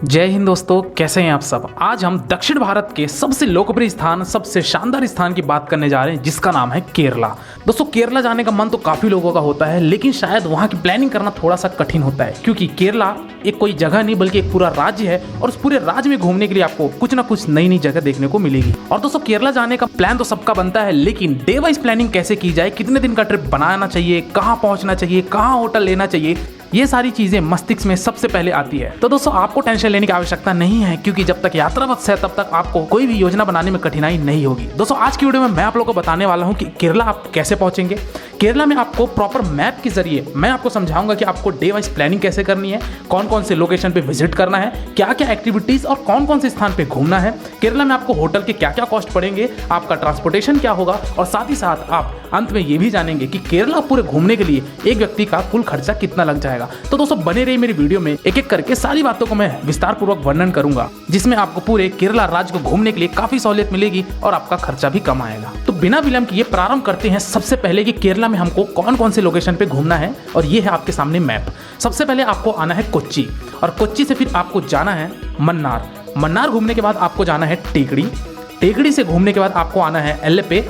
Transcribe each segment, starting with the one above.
जय हिंद दोस्तों, कैसे हैं आप सब। आज हम दक्षिण भारत के सबसे लोकप्रिय स्थान, सबसे शानदार स्थान की बात करने जा रहे हैं, जिसका नाम है केरला। दोस्तों, केरला जाने का मन तो काफ़ी लोगों का होता है, लेकिन शायद वहाँ की प्लानिंग करना थोड़ा सा कठिन होता है, क्योंकि केरला एक कोई जगह नहीं बल्कि एक पूरा राज्य है और उस पूरे राज्य में घूमने के लिए आपको कुछ ना कुछ नई नई जगह देखने को मिलेगी। और दोस्तों, केरला जाने का प्लान तो सबका बनता है, लेकिन डे वाइज प्लानिंग कैसे की जाए, कितने दिन का ट्रिप बनाना चाहिए, कहाँ पहुँचना चाहिए, कहाँ होटल लेना चाहिए, ये सारी चीजें मस्तिष्क में सबसे पहले आती है। तो दोस्तों, आपको टेंशन लेने की आवश्यकता नहीं है, क्योंकि जब तक यात्रा वक्त है तब तक आपको कोई भी योजना बनाने में कठिनाई नहीं होगी। दोस्तों, आज की वीडियो में मैं आप लोगों को बताने वाला हूं कि केरला आप कैसे पहुंचेंगे। केरला में आपको प्रॉपर मैप के जरिए मैं आपको समझाऊंगा कि आपको डे वाइज प्लानिंग कैसे करनी है, कौन कौन से लोकेशन पे विजिट करना है, क्या क्या एक्टिविटीज और कौन कौन से स्थान पे घूमना है। केरला में आपको होटल के क्या क्या कॉस्ट पड़ेंगे, आपका ट्रांसपोर्टेशन क्या होगा, और साथ ही साथ आप अंत में ये भी जानेंगे कि केरला पूरे घूमने के लिए एक व्यक्ति का कुल खर्चा कितना लग जाएगा। तो दोस्तों, बने रहिए मेरी वीडियो में, एक एक करके सारी बातों को मैं विस्तार पूर्वक वर्णन करूंगा, जिसमें आपको पूरे केरला राज्य को घूमने के लिए काफी सहूलियत मिलेगी और आपका खर्चा भी कम आएगा। तो बिना विलंब किए प्रारंभ करते हैं सबसे पहले कि केरला में हमको कौन कौन से लोकेशन पे घूमना है, और ये है आपके सामने मैप। सबसे पहले आपको आना है कोच्चि, और कोच्चि से फिर आपको जाना है मन्नार। मन्नार घूमने के बाद आपको जाना है टेकड़ी। टेकड़ी से घूमने के बाद आपको आना है एलेपे।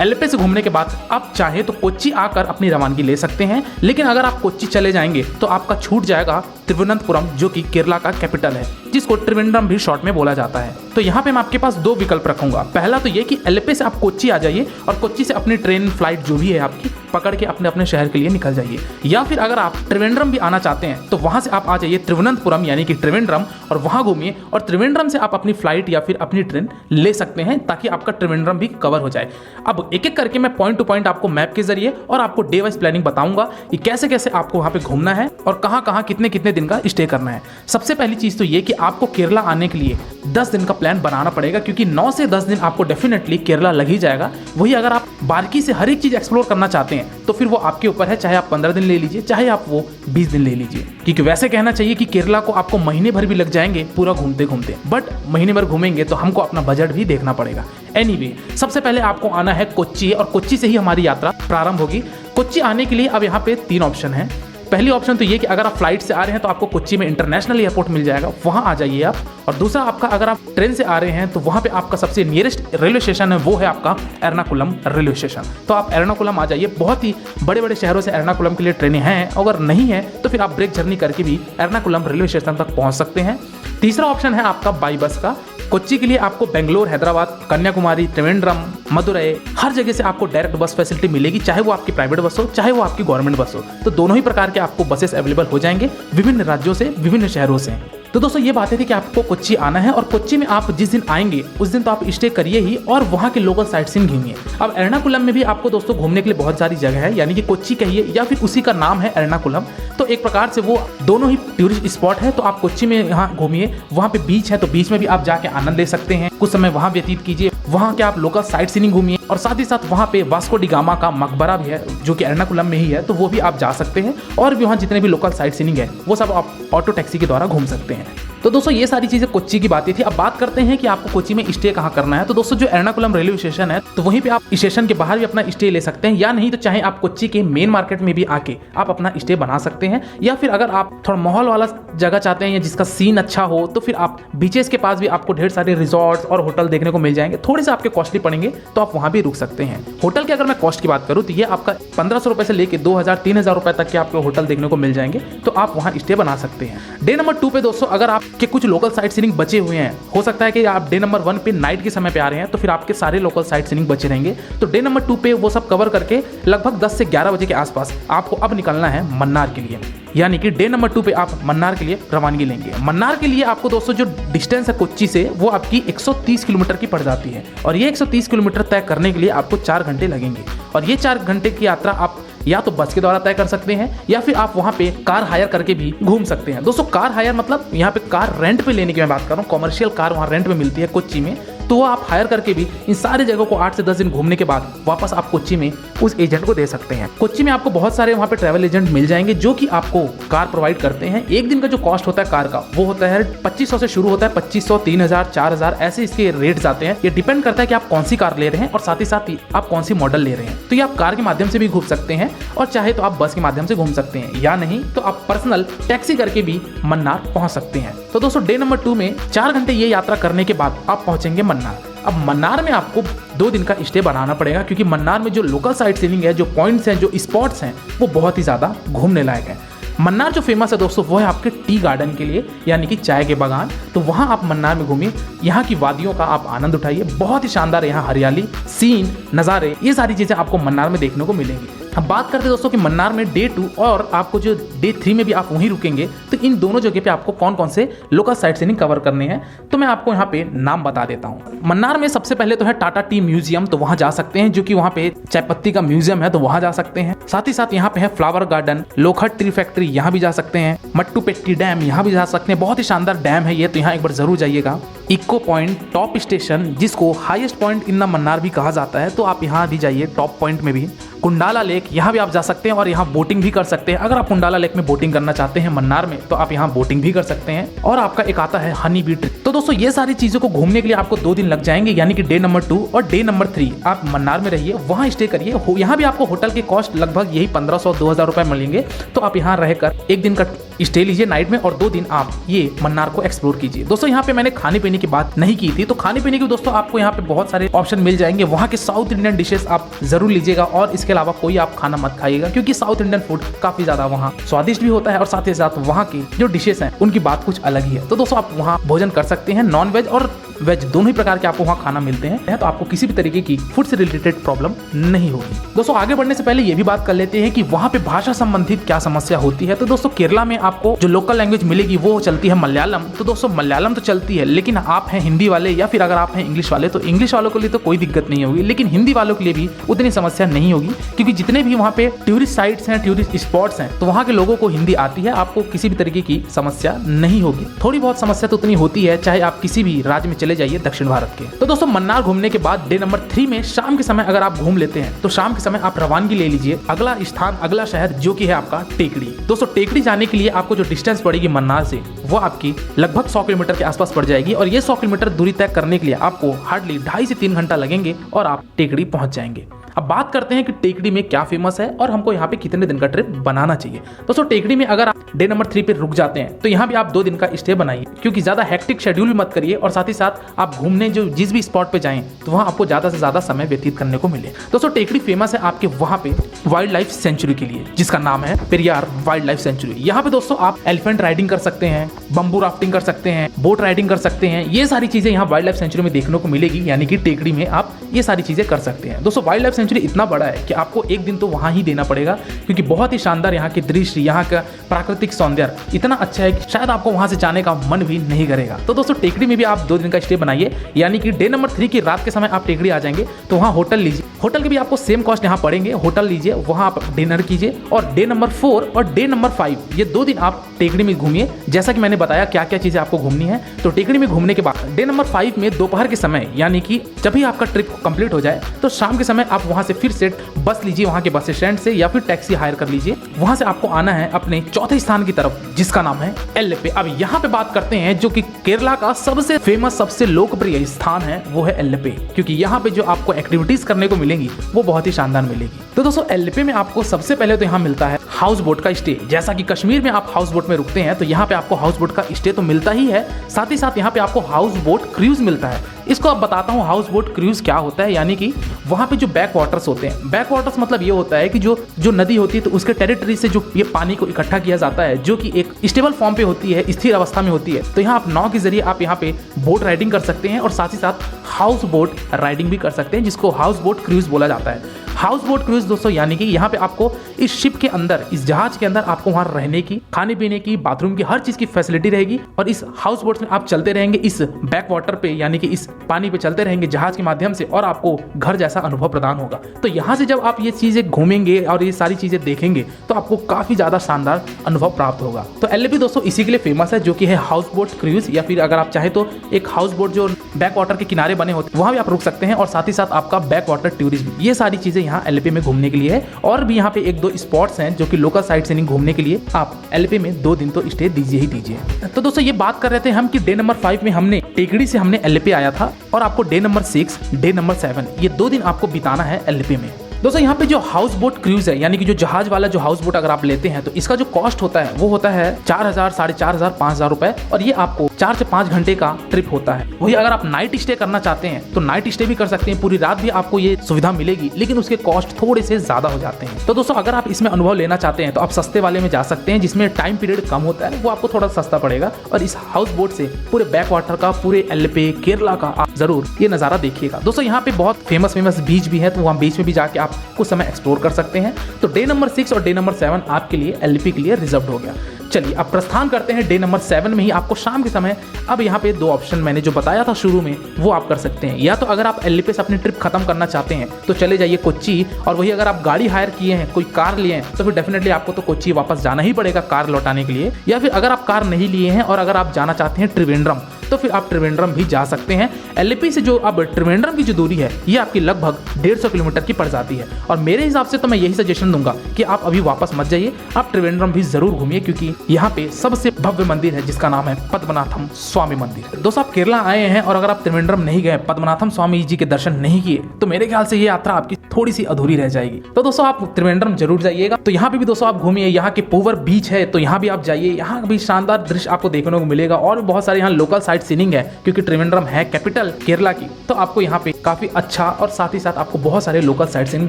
एलेपे से घूमने के बाद आप चाहे तो कोच्चि आकर अपनी रवानगी ले सकते हैं, लेकिन अगर आप कोच्चि चले जाएंगे तो आपका छूट जाएगा तिरुवनंतपुरम, जो कि केरला का कैपिटल है, जिसको त्रिवेंद्रम भी शॉर्ट में बोला जाता है। तो यहाँ पे मैं आपके पास दो विकल्प रखूंगा। पहला तो ये कि एलेपे से आप कोच्चि आ जाइए और कोच्चि से अपनी ट्रेन फ्लाइट जो भी है आपकी पकड़ के अपने अपने शहर के लिए निकल जाइए, या फिर अगर आप त्रिवेंद्रम भी आना चाहते हैं तो वहां से आप आ जाइए त्रिवनंतपुरम यानी कि त्रिवेंद्रम, और वहां घूमिए, और त्रिवेंद्रम से आप अपनी फ्लाइट या फिर अपनी ट्रेन ले सकते हैं, ताकि आपका त्रिवेंद्रम भी कवर हो जाए। अब एक एक करके मैं पॉइंट टू पॉइंट आपको मैप के जरिए और आपको डे वाइज प्लानिंग बताऊंगा कि कैसे कैसे आपको वहां पे घूमना है और कहां कहां कितने कितने दिन का स्टे करना है। सबसे पहली चीज तो ये कि आपको केरला आने के लिए 10 दिन का प्लान बनाना पड़ेगा, क्योंकि 9 से 10 दिन आपको डेफिनेटली केरला लग ही जाएगा। वही अगर आप बारीकी से हर एक चीज एक्सप्लोर करना चाहते हैं तो फिर वो आपके ऊपर है, चाहे आप 15 दिन ले लीजिए, चाहे आप वो 20 दिन ले लीजिए। क्योंकि वैसे कहना चाहिए कि केरला को आपको महीने भर भी लग जाएंगे पूरा घूमते घूमते, बट महीने भर घूमेंगे तो हमको अपना बजट भी देखना पड़ेगा। एनीवे, सबसे पहले आपको आना है कोच्चि, और कोच्चि से ही हमारी यात्रा प्रारंभ होगी। कोच्चि आने के लिए अब यहाँ पे 3 ऑप्शन है। पहली ऑप्शन तो ये कि अगर आप फ्लाइट से आ रहे हैं तो आपको कोच्चि में इंटरनेशनल एयरपोर्ट मिल जाएगा, वहां आ जाइए आप। और दूसरा आपका, अगर आप ट्रेन से आ रहे हैं तो वहां पे आपका सबसे नियरेस्ट रेलवे स्टेशन है, वो है आपका एर्नाकुलम रेलवे स्टेशन। तो आप एर्नाकुलम आ जाइए। बहुत ही बड़े बड़े शहरों से एर्नाकुलम के लिए ट्रेनें हैं, अगर नहीं है तो फिर आप ब्रेक जर्नी करके भी एर्नाकुलम रेलवे स्टेशन तक पहुंच सकते हैं। तीसरा ऑप्शन है आपका बाई बस का। कोच्चि के लिए आपको बेंगलोर, हैदराबाद, कन्याकुमारी, त्रिवेंद्रम, मदुरई, हर जगह से आपको डायरेक्ट बस फैसिलिटी मिलेगी, चाहे वो आपकी प्राइवेट बस हो चाहे वो आपकी गवर्नमेंट बस हो। तो दोनों ही प्रकार के आपको बसेस अवेलेबल हो जाएंगे विभिन्न राज्यों से, विभिन्न शहरों से। तो दोस्तों, ये बातें थी कि आपको कोच्चि आना है, और कोच्चि में आप जिस दिन आएंगे उस दिन तो आप स्टे करिए ही और वहाँ के लोकल साइट सीइंग घूमिए। अब एर्नाकुलम में भी आपको दोस्तों घूमने के लिए बहुत सारी जगह है, यानी कि कोच्चि कहिए या फिर उसी का नाम है एर्नाकुलम। तो एक प्रकार से वो दोनों ही टूरिस्ट स्पॉट है। तो आप कोच्चि में यहाँ घूमिए, वहाँ पे बीच है तो बीच में भी आप जाके आनंद ले सकते हैं, कुछ समय वहाँ व्यतीत कीजिए। वहाँ के आप लोकल साइट सीइंग घूमिए, और साथ ही साथ वहाँ पे वास्को डी गामा का मकबरा भी है, जो कि एर्नाकुलम में ही है, तो वो भी आप जा सकते हैं। और भी वहाँ जितने भी लोकल साइट सीइंग है वो सब आप ऑटो टैक्सी के द्वारा घूम सकते हैं। तो दोस्तों, ये सारी चीजें कोच्चि की बातें थी। अब बात करते हैं कि आपको कोच्चि में स्टे कहाँ करना है। तो दोस्तों, जो एर्नाकुलम रेलवे स्टेशन है तो वहीं पे आप स्टेशन के बाहर भी अपना स्टे ले सकते हैं, या नहीं तो चाहे आप कोच्चि के मेन मार्केट में भी आके आप अपना स्टे बना सकते हैं। या फिर अगर आप थोड़ा माहौल वाला जगह चाहते हैं या जिसका सीन अच्छा हो, तो फिर आप बीचेस के पास भी आपको ढेर सारे रिजॉर्ट्स और होटल देखने को मिल जाएंगे। थोड़े से आपके कॉस्टली पड़ेंगे तो आप वहां भी रुक सकते हैं। होटल की अगर मैं कॉस्ट की बात करूँ तो ये आपका 1500 रुपए से लेकर 2000-3000 रुपए तक के आपको होटल देखने को मिल जाएंगे, तो आप वहां स्टे बना सकते हैं। डे नंबर 2 पे दोस्तों, अगर आपके कुछ लोकल साइट सीइंग बचे हुए हैं, हो सकता है कि आप डे नंबर 1 पे नाइट के समय पे आ रहे हैं, तो फिर आपके सारे लोकल साइट सीइंग बचे रहेंगे। तो डे नंबर 2 पे वो सब कवर करके लगभग 10 से 11 बजे के आसपास आपको अब निकलना है मन्नार के लिए, यानी कि डे नंबर 2 पे आप मन्नार के लिए रवानगी लेंगे। मन्नार के लिए आपको दोस्तों जो डिस्टेंस है कोच्चि से, वो आपकी 130 किलोमीटर की पड़ जाती है, और ये 130 किलोमीटर तय करने के लिए आपको 4 घंटे लगेंगे। और ये 4 घंटे की यात्रा आप या तो बस के द्वारा तय कर सकते हैं, या फिर आप वहां पे कार हायर करके भी घूम सकते हैं। दोस्तों, कार हायर मतलब यहाँ पे कार रेंट पे लेने की मैं बात कर रहा हूँ। कॉमर्शियल कार वहाँ रेंट पे मिलती है कोच्चि में, तो वो आप हायर करके भी इन सारी जगहों को 8 से 10 दिन घूमने के बाद वापस आप कोच्चि में उस एजेंट को दे सकते हैं। कोच्चि में आपको बहुत सारे वहाँ पे ट्रैवल एजेंट मिल जाएंगे जो कि आपको कार प्रोवाइड करते हैं। एक दिन का जो कॉस्ट होता है कार का वो होता है 2500 से शुरू होता है, 2500, 3000, 4000 ऐसे इसके रेट्स आते हैं। ये डिपेंड करता है कि आप कौन सी कार ले रहे हैं और साथ ही साथ आप कौन सी मॉडल ले रहे हैं। तो ये आप कार के माध्यम से भी घूम सकते हैं और चाहे तो आप बस के माध्यम से घूम सकते हैं, या नहीं तो आप पर्सनल टैक्सी करके भी मन्नार पहुंच सकते हैं। तो दोस्तों डे नंबर 2 में 4 घंटे ये यात्रा करने के बाद आप पहुंचेंगे मन्नार। अब मन्नार में आपको 2 दिन का स्टे बनाना पड़ेगा क्योंकि मन्नार में जो लोकल साइट सीइंग है, जो पॉइंट्स हैं, जो स्पॉट्स हैं, वो बहुत ही ज़्यादा घूमने लायक है। मन्नार जो फेमस है दोस्तों वो है आपके टी गार्डन के लिए, यानी कि चाय के बागान। तो वहाँ आप मन्नार में घूमिए, यहाँ की वादियों का आप आनंद उठाइए। बहुत ही शानदार यहाँ हरियाली, सीन, नज़ारे, ये सारी चीज़ें आपको मन्नार में देखने को मिलेंगी। अब बात करते हैं दोस्तों कि मन्नार में डे 2 और आपको जो डे 3 में भी आप वहीं रुकेंगे, तो इन दोनों जगह पे आपको कौन कौन से लोकल साइट सीइंग कवर करने हैं, तो मैं आपको यहाँ पे नाम बता देता हूँ। मन्नार में सबसे पहले तो है टाटा टी म्यूजियम, तो वहाँ जा सकते हैं, जो कि वहाँ पे चाय पत्ती का म्यूजियम है, तो वहाँ जा सकते हैं। साथ ही साथ यहाँ पे है फ्लावर गार्डन, लोखंड ट्री फैक्ट्री, यहाँ भी जा सकते हैं। मट्टूपेट्टी डैम, यहाँ भी जा सकते हैं, बहुत ही शानदार डैम है ये, तो यहाँ एक बार जरूर जाइएगा। इको पॉइंट टॉप स्टेशन, जिसको highest point in the Mannar भी कहा जाता है, तो आप यहाँ भी जाइए टॉप पॉइंट में भी। कुंडाला लेक, यहाँ भी आप जा सकते हैं और यहाँ बोटिंग भी कर सकते हैं। अगर आप कुंडाला लेक में बोटिंग करना चाहते हैं मन्नार में, तो आप यहाँ बोटिंग भी कर सकते हैं। और आपका एक आता है हनी बी ट्री। तो दोस्तों ये सारी चीज़ों को घूमने के लिए आपको 2 दिन लग जाएंगे, यानी कि डे नंबर 2 और डे नंबर 3 आप मन्नार में रहिए, वहाँ स्टे करिए। यहाँ भी आपको होटल के कॉस्ट लगभग यही 1500-2000 रुपये मिलेंगे। तो आप यहाँ रहकर 1 दिन का स्टे लीजिए नाइट में और 2 दिन आप ये मन्नार को एक्सप्लोर कीजिए। दोस्तों यहाँ पे मैंने खाने पीने की बात नहीं की थी, तो खाने पीने की दोस्तों आपको यहाँ पे बहुत सारे ऑप्शन मिल जाएंगे। वहाँ के साउथ इंडियन डिशेस आप जरूर लीजिएगा और इसके अलावा कोई आप खाना मत खाइएगा, क्योंकि साउथ इंडियन फूड काफी ज्यादा वहाँ स्वादिष्ट भी होता है और साथ ही साथ वहाँ की जो डिशेस हैं उनकी बात कुछ अलग ही है। तो दोस्तों आप वहाँ भोजन कर सकते हैं, नॉन वेज और वेज दोनों ही प्रकार के आपको वहाँ खाना मिलते हैं, तो आपको किसी भी तरीके की फूड से रिलेटेड प्रॉब्लम नहीं होगी। दोस्तों आगे बढ़ने से पहले ये भी बात कर लेते हैं कि वहाँ पे भाषा संबंधित क्या समस्या होती है। तो दोस्तों केरला में आपको जो लोकल लैंग्वेज मिलेगी वो चलती है मलयालम। तो दोस्तों मलयालम तो चलती है, लेकिन आप हैं हिंदी वाले या फिर अगर आप हैं इंग्लिश वाले, तो इंग्लिश वालों के लिए तो कोई दिक्कत नहीं होगी, लेकिन हिंदी वालों के लिए भी उतनी समस्या नहीं होगी, क्योंकि जितने भी वहाँ पे टूरिस्ट साइट्स हैं, टूरिस्ट स्पॉट्स हैं, तो वहाँ के लोगों को हिंदी आती है। आपको किसी भी तरीके की समस्या नहीं होगी। थोड़ी बहुत समस्या तो उतनी होती है, चाहे आप किसी भी राज्य में चले जाइए दक्षिण भारत के। तो दोस्तों मन्नार घूमने के बाद डे नंबर 3 में शाम के समय अगर आप घूम लेते हैं, तो शाम के समय आप रवानगी ले लीजिए। अगला स्थान, अगला शहर जो कि है आपका टेकड़ी। दोस्तों टेकड़ी जाने के लिए आपको जो डिस्टेंस पड़ेगी मन्नार से, वो आपकी लगभग 100 किलोमीटर के आसपास पड़ जाएगी और ये 100 किलोमीटर दूरी तय करने के लिए आपको हार्डली 2.5 से 3 घंटा लगेंगे और आप टेकड़ी पहुंच जाएंगे। अब बात करते हैं कि टेकड़ी में क्या फेमस है और हमको यहाँ पे कितने दिन का ट्रिप बनाना चाहिए। दोस्तों टेकड़ी में अगर आप डे नंबर 3 पे रुक जाते हैं, तो यहाँ भी आप 2 दिन का स्टे बनाइए, क्योंकि ज़्यादा हेक्टिक शेड्यूल भी मत करिए और साथ ही साथ आप घूमने जो जिस भी स्पॉट पे जाएं, तो वहाँ आपको ज़्यादा से ज़्यादा समय व्यतीत करने को मिले। दोस्तों टेकड़ी फेमस है आपके वहाँ पे वाइल्ड लाइफ सेंचुरी के लिए, जिसका नाम है पेरियार वाइल्ड लाइफ सेंचुरी। यहाँ पे दोस्तों आप एलिफेंट राइडिंग कर सकते हैं, बम्बू राफ्टिंग कर सकते हैं, बोट राइडिंग कर सकते हैं। ये सारी चीज़ें यहाँ वाइल्ड लाइफ सेंचुरी में देखने को मिलेगी, यानी कि टेकड़ी में आप ये सारी चीज़ें कर सकते हैं। दोस्तों वाइल्ड लाइफ सेंचुरी इतना बड़ा है कि आपको 1 दिन तो वहाँ ही देना पड़ेगा, क्योंकि बहुत ही शानदार यहाँ के दृश्य, यहाँ का प्राकृतिक सौंदर्य इतना अच्छा है कि शायद आपको वहाँ से जाने का मन भी नहीं करेगा। तो दोस्तों टेकड़ी में भी आप 2 दिन का स्टे बनाइए, यानी कि डे नंबर 3 की रात के समय आप टेकड़ी आ जाएंगे, तो वहाँ होटल लीजिए। होटल के भी आपको सेम कॉस्ट यहाँ पड़ेंगे, होटल लीजिए, वहाँ आप डिनर कीजिए और डे नंबर 4 और डे नंबर 5 ये 2 दिन आप टेकड़ी में घूमिए। जैसा कि मैंने बताया क्या क्या चीज़ें आपको घूमनी है, तो टेकड़ी में घूमने के बाद डे नंबर 5 में दोपहर के समय, यानी कि जब भी आपका ट्रिप कंप्लीट हो जाए, तो शाम के समय आप वहाँ से फिर से बस लीजिए वहाँ के बस स्टैंड से, या फिर टैक्सी हायर कर लीजिए। वहाँ से आपको आना है अपने चौथे स्थान की तरफ, जिसका नाम है एल्लेपे। अब यहाँ पे बात करते हैं जो कि केरला का सबसे फेमस, सबसे लोकप्रिय स्थान है, वो है एल्लेपे, क्योंकि यहाँ पे जो आपको एक्टिविटीज करने को मिलेंगी वो बहुत ही शानदार मिलेगी। तो दोस्तों एल्लेपे में आपको सबसे पहले तो यहाँ मिलता है हाउस बोट का स्टे। जैसा कि कश्मीर में आप हाउस बोट में रुकते हैं, तो यहाँ पे आपको हाउस बोट का स्टे तो मिलता ही है, साथ ही साथ यहाँ पे आपको हाउस बोट क्रूज मिलता है। इसको अब बताता हूँ हाउस बोट क्रूज क्या होता है। यानी कि वहाँ पे जो बैक वाटर्स होते हैं, बैक वाटर्स मतलब ये होता है कि जो नदी होती है, तो उसके टेरिटरी से जो ये पानी को इकट्ठा किया जाता है, जो कि एक स्टेबल फॉर्म पे होती है, स्थिर अवस्था में होती है। तो यहाँ आप नाव के जरिए आप यहाँ पे बोट राइडिंग कर सकते हैं और साथ ही साथ हाउस बोट राइडिंग भी कर सकते हैं, जिसको हाउस बोट क्रूज बोला जाता है। हाउस बोट क्रूज दोस्तों यानी कि यहाँ पे आपको इस शिप के अंदर, इस जहाज के अंदर आपको वहाँ रहने की, खाने पीने की, बाथरूम की, हर चीज की फैसिलिटी रहेगी। और इस हाउस बोट में आप चलते रहेंगे इस बैक वाटर पे, यानी कि इस पानी पे चलते रहेंगे जहाज के माध्यम से, और आपको घर जैसा अनुभव प्रदान होगा। तो यहाँ से जब आप ये चीजें घूमेंगे और ये सारी चीजें देखेंगे तो आपको काफी ज्यादा शानदार अनुभव प्राप्त होगा। तो एलएपी दोस्तों इसी के लिए फेमस है, जो कि है हाउस बोट क्रूज, या फिर अगर आप चाहे तो एक हाउस बोट जो बैक वाटर के किनारे बने होते हैं वहां भी आप रुक सकते हैं, और साथ ही साथ आपका बैक वाटर टूरिज्म, ये सारी चीजें यहाँ एलएपी में घूमने के लिए है। और भी यहाँ पे एक दो स्पॉट्स हैं जो कि लोकल साइट सीइंग घूमने के लिए आप एलएपी में 2 दिन तो स्टे दीजिए ही दीजिए। तो दोस्तों ये बात कर रहे थे हम कि डे नंबर 5 में हमने टेकड़ी से हमने एलएपी आया था, और आपको डे नंबर 6, डे नंबर 7 ये 2 दिन आपको बिताना है एलएपी में। दोस्तों यहाँ पे जो हाउस बोट क्रूज है, यानी कि जो जहाज वाला जो हाउस बोट अगर आप लेते हैं तो इसका जो कॉस्ट होता है वो होता है 4,000, 4,500, 5,000 रुपए, और ये आपको 4 से 5 घंटे का ट्रिप होता है। वही अगर आप नाइट स्टे करना चाहते हैं तो नाइट स्टे भी कर सकते हैं, पूरी रात भी आपको ये सुविधा मिलेगी, लेकिन उसके कॉस्ट थोड़े से ज्यादा हो जाते हैं। तो दोस्तों अगर आप इसमें अनुभव लेना चाहते हैं तो आप सस्ते वाले में जा सकते हैं, जिसमें टाइम पीरियड कम होता है, वो आपको थोड़ा सस्ता पड़ेगा। और इस हाउस बोट से पूरे बैक वाटर का, पूरे एलएपी केरला का आप जरूर ये नजारा देखिएगा। दोस्तों यहाँ पे बहुत फेमस बीच भी है, तो वहाँ बीच में भी जाके आप कुछ समय एक्सप्लोर कर सकते हैं। तो डे नंबर 6 और डे नंबर 7 आपके लिए एलएपी के लिए रिजर्व हो गया। चलिए अब प्रस्थान करते हैं डे नंबर 7 में ही। आपको शाम के समय अब यहाँ पे 2 ऑप्शन मैंने जो बताया था शुरू में वो आप कर सकते हैं। या तो अगर आप एलएपी से अपनी ट्रिप खत्म करना चाहते हैं तो चले जाइए कोच्चि, और वही अगर आप गाड़ी हायर किए हैं, कोई कार लिए हैं, तो फिर डेफिनेटली आपको तो कोच्चि वापस जाना ही पड़ेगा कार लौटाने के लिए। या फिर अगर आप कार नहीं लिए हैं और अगर आप जाना चाहते हैं त्रिवेंद्रम, तो फिर आप त्रिवेंद्रम भी जा सकते हैं। एलएपी से जो अब त्रिवेंद्रम की जो दूरी है ये आपकी लगभग 150 किलोमीटर की पड़ जाती है, और मेरे हिसाब से तो मैं यही सजेशन दूंगा कि आप अभी वापस मत जाइए, आप त्रिवेंद्रम भी जरूर घूमिए, क्योंकि यहाँ पे सबसे भव्य मंदिर है जिसका नाम है पद्मनाभम स्वामी मंदिर। दोस्तों आप केरला आए हैं और अगर आप त्रिवेंद्रम नहीं गए, पद्मनाभम स्वामी जी के दर्शन नहीं किए, तो मेरे ख्याल से ये यात्रा आपकी थोड़ी सी अधूरी रह जाएगी। तो दोस्तों आप त्रिवेंद्रम जरूर जाइएगा। तो यहाँ पे भी दोस्तों आप घूमिए, यहाँ के पूवर बीच है तो यहाँ भी आप जाइए, यहाँ भी शानदार दृश्य आपको देखने को मिलेगा, और बहुत सारे यहाँ लोकल साइट सीइंग है, क्योंकि त्रिवेंद्रम है कैपिटल केरला की, तो आपको यहाँ पे काफी अच्छा और साथ ही साथ आपको बहुत सारे लोकल साइट सीइंग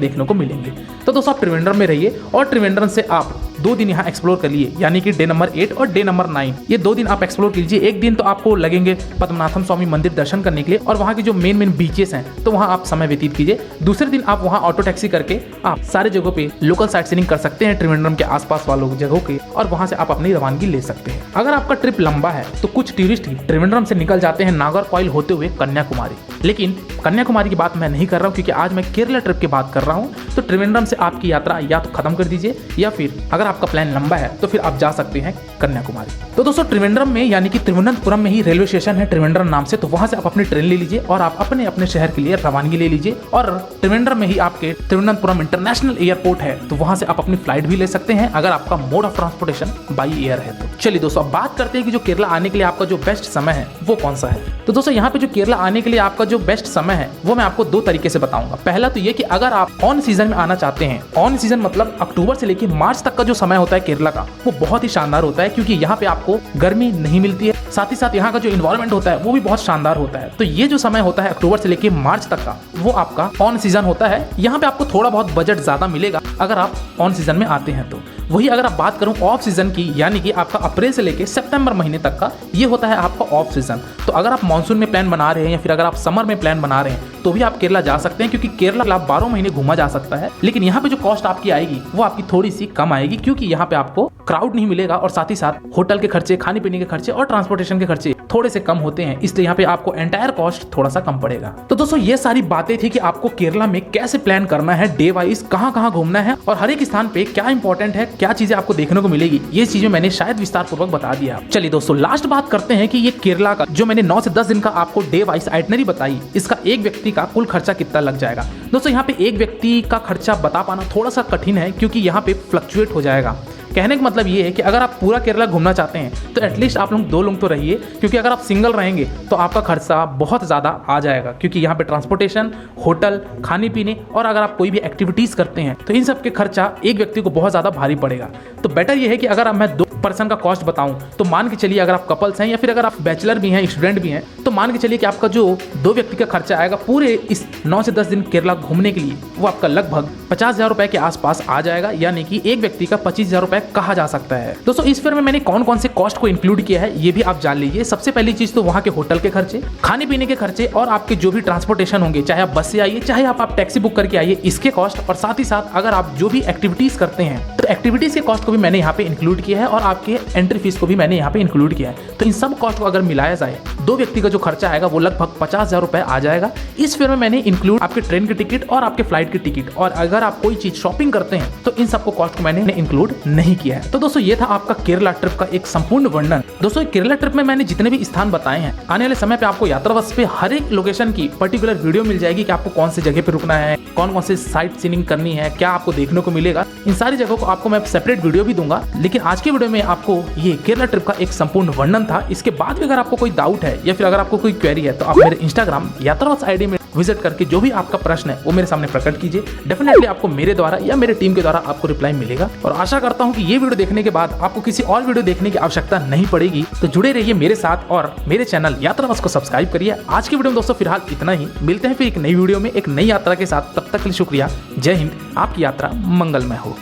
देखने को मिलेंगे। तो दोस्तों आप त्रिवेंद्रम में रहिए, और त्रिवेंद्रम से आप 2 दिन यहाँ एक्सप्लोर कर लिए, यानी कि डे नंबर 8 और डे नंबर 9 ये 2 दिन आप एक्सप्लोर कीजिए। एक दिन तो आपको लगेंगे पद्मनाभम स्वामी मंदिर दर्शन करने के लिए और वहाँ की जो मेन बीचेस हैं तो वहाँ आप समय व्यतीत कीजिए। दूसरे दिन आप वहाँ ऑटो टैक्सी करके आप सारे जगहों पे लोकल साइट सीइंग कर सकते हैं त्रिवेंद्रम के आसपास वालों जगहों के, और वहाँ से आप अपनी रवानगी ले सकते हैं। अगर आपका ट्रिप लंबा है तो कुछ टूरिस्ट ही त्रिवेंद्रम से निकल जाते हैं नागरकोइल होते हुए कन्याकुमारी, लेकिन कन्याकुमारी की बात मैं नहीं कर रहा हूँ, क्योंकि आज मैं केरला ट्रिप की बात कर रहा हूँ। तो त्रिवेंद्रम से आपकी यात्रा या तो खत्म कर दीजिए, या फिर अगर आपका प्लान लंबा है तो फिर आप जा सकते हैं कन्याकुमारी। तो दोस्तों त्रिवेंद्रम में यानी कि तिरुवनंतपुरम में ही रेलवे स्टेशन है त्रिवेंद्रम नाम से, तो वहां से आप अपनी ट्रेन ले लीजिए और आप अपने अपने शहर के लिए रवानगी ले लीजिए। और त्रिवेंद्रम में ही आपके तिरुवनंतपुरम इंटरनेशनल एयरपोर्ट है, तो वहां से आप अपनी फ्लाइट भी ले सकते हैं अगर आपका mode of transportation by air है। तो चलिए दोस्तों अब बात करते हैं कि जो केरला आने के लिए आपका जो बेस्ट समय है वो कौन सा है। तो दोस्तों यहाँ पे जो केरला आने के लिए आपका जो बेस्ट समय है वो मैं आपको 2 तरीके से बताऊंगा। पहला तो ये कि अगर आप ऑन सीजन में आना चाहते हैं, ऑन सीजन मतलब अक्टूबर से लेकर मार्च तक का जो समय होता है केरला का वो बहुत ही शानदार होता है, क्योंकि यहाँ पे आपको गर्मी नहीं मिलती है, साथ ही साथ यहाँ का जो इन्वायरमेंट होता है वो भी बहुत शानदार होता है। तो ये जो समय होता है अक्टूबर से लेकर मार्च तक का वो आपका ऑन सीजन होता है। यहाँ पे आपको थोड़ा बहुत बजट ज्यादा मिलेगा अगर आप ऑन सीजन में आते हैं तो। वही अगर आप बात करूं ऑफ सीजन की, यानी कि आपका अप्रैल से लेकर सितंबर महीने तक का ये होता है आपका ऑफ सीजन। तो अगर आप मानसून में प्लान बना रहे हैं या फिर अगर आप समर में प्लान बना रहे हैं तो भी आप केरला जा सकते हैं, क्योंकि केरला 12 महीने घूमा जा सकता है। लेकिन यहाँ पे जो कॉस्ट आपकी आएगी वो आपकी थोड़ी सी कम आएगी, क्योंकि यहाँ पे आपको क्राउड नहीं मिलेगा और साथ ही साथ होटल के खर्चे, खाने पीने के खर्चे और ट्रांसपोर्टेशन के खर्चे थोड़े से कम होते हैं, इसलिए यहाँ पे आपको एंटायर कॉस्ट थोड़ा सा कम पड़ेगा। तो दोस्तों ये सारी बातें थी कि आपको केरला में कैसे प्लान करना है, डे वाइज कहाँ कहाँ घूमना है और हर एक स्थान पे क्या इंपॉर्टेंट है, क्या चीजें आपको देखने को मिलेगी, ये चीजें मैंने शायद विस्तार पूर्वक बता दिया। चलिए दोस्तों लास्ट बात करते हैं कि ये केरला का जो मैंने 9 से 10 दिन का आपको डे वाइज आइटनरी बताई, इसका एक व्यक्ति का कुल खर्चा कितना लग जाएगा। दोस्तों यहाँ पे एक व्यक्ति का खर्चा बता पाना थोड़ा सा कठिन है, क्योंकि यहाँ पे फ्लक्चुएट हो जाएगा। कहने का मतलब ये है कि अगर आप पूरा केरला घूमना चाहते हैं तो एटलीस्ट आप लोग 2 लोग तो रहिए, क्योंकि अगर आप सिंगल रहेंगे तो आपका खर्चा बहुत ज़्यादा आ जाएगा, क्योंकि यहाँ पे ट्रांसपोर्टेशन, होटल, खाने पीने और अगर आप कोई भी एक्टिविटीज़ करते हैं तो इन सब के खर्चा एक व्यक्ति को बहुत ज़्यादा भारी पड़ेगा। तो बेटर ये है कि अगर मैं पर्सन का कॉस्ट बताऊं तो मान के चलिए अगर आप कपल्स हैं या फिर अगर आप बैचलर भी हैं, स्टूडेंट भी हैं, तो मान के चलिए कि आपका जो 2 व्यक्ति का खर्चा आएगा पूरे इस 9 से 10 दिन केरला घूमने के लिए, वो आपका लगभग 50,000 रुपए के आसपास आ जाएगा, यानी कि एक व्यक्ति का 25,000 रुपए कहा जा सकता है। दोस्तों इस फेयर में मैंने कौन कौन से कॉस्ट को इंक्लूड किया है ये भी आप जान लीजिए। सबसे पहली चीज तो वहां के होटल के खर्चे, खाने पीने के खर्चे और आपके जो भी ट्रांसपोर्टेशन होंगे, चाहे आप बस से आइए चाहे आप टैक्सी बुक करके आइए, इसके कॉस्ट, और साथ ही साथ अगर आप जो भी एक्टिविटीज करते हैं तो एक्टिविटीज के कॉस्ट को भी मैंने यहाँ पे इंक्लूड किया है और आपके एंट्री फीस को भी मैंने यहाँ पे इंक्लूड किया है। तो इन सब कॉस्ट को अगर मिलाया जाए 2 व्यक्ति का जो खर्चा आएगा वो लगभग 50,000 रुपए आ जाएगा। इस फेयर में मैंने इंक्लूड आपके ट्रेन की टिकट और आपके फ्लाइट की टिकट, और अगर आप कोई चीज शॉपिंग करते हैं तो इन सबको कॉस्ट को मैंने इंक्लूड नहीं किया है। तो दोस्तों ये था आपका केरला ट्रिप का एक संपूर्ण वर्णन। दोस्तों केरला ट्रिप में मैंने जितने भी स्थान बताए हैं, आने वाले समय पे आपको यात्रावश पे हर एक लोकेशन की पर्टिकुलर वीडियो मिल जाएगी कि आपको कौन सी जगह पे रुकना है, कौन कौन से साइट सीइंग करनी है, क्या आपको देखने को मिलेगा। इन सारी जगहों को आपको मैं सेपरेट वीडियो भी दूंगा, लेकिन आज के वीडियो में आपको ये केरला ट्रिप का एक संपूर्ण वर्णन था। इसके बाद भी अगर आपको कोई डाउट है या फिर अगर आपको कोई क्वेरी है तो आप मेरे इंस्टाग्राम यात्रावश आईडी में विजिट करके जो भी आपका प्रश्न है वो मेरे सामने प्रकट कीजिए। डेफिनेटली आपको मेरे द्वारा या मेरे टीम के द्वारा आपको रिप्लाई मिलेगा, और आशा करता हूं कि ये वीडियो देखने के बाद आपको किसी और वीडियो देखने की आवश्यकता नहीं पड़ेगी। तो जुड़े रहिए मेरे साथ और मेरे चैनल यात्रावश को सब्सक्राइब करिए। आज की वीडियो में दोस्तों फिलहाल इतना ही, मिलते हैं फिर एक नई वीडियो में एक नई यात्रा के साथ। तब तक के लिए शुक्रिया। जय हिंद, आपकी यात्रा मंगलमय हो।